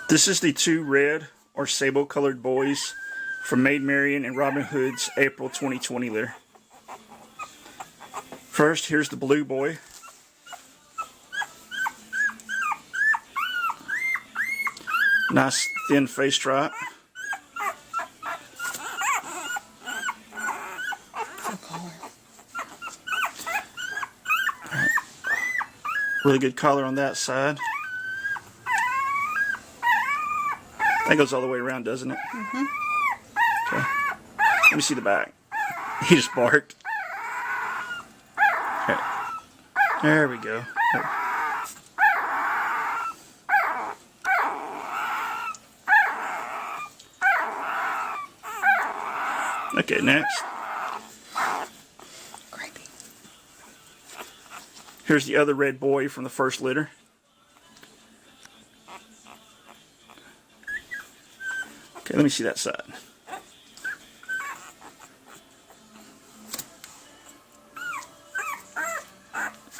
This is the two red or sable colored boys from Maid, Marian, and Robin Hood's April 2020 litter. First, here's the blue boy. Nice thin face stripe. Really good collar on that side. That goes all the way around, doesn't it? Mm-hmm. Okay. Let me see the back. He just barked. Okay. There we go. Okay, next. Here's the other red boy from the first litter. Okay, let me see that side.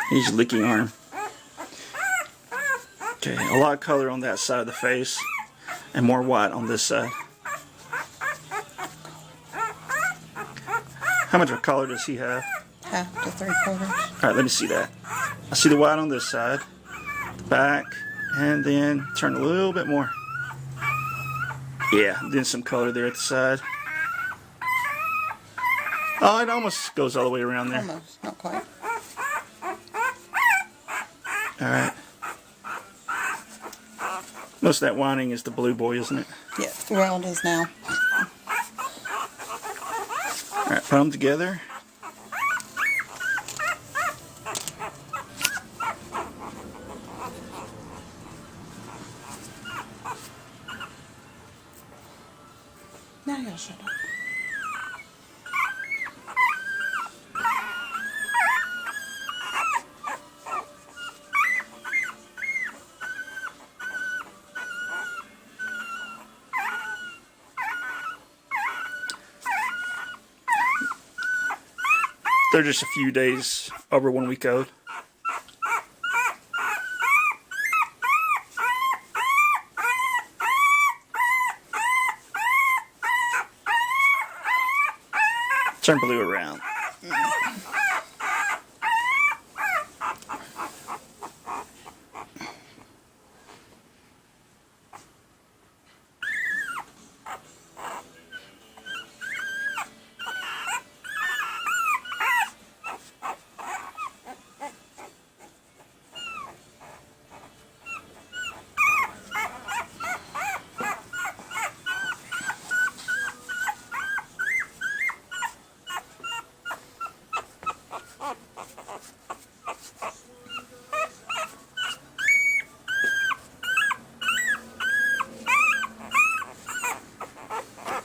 He's licking arm. Okay, a lot of color on that side of the face and more white on this side. How much of a collar does he have? Half to 3/4. Alright, let me see that. I see the white on this side, the back, and then turn a little bit more. Yeah, then some color there at the side. Oh, it almost goes all the way around there. Almost, not quite. Alright. Most of that whining is the blue boy, isn't it? Yeah, well, it is now. Alright, put them together. Now you'll shut up. They're just a few days over 1 week old. Turn blue around.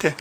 Okay.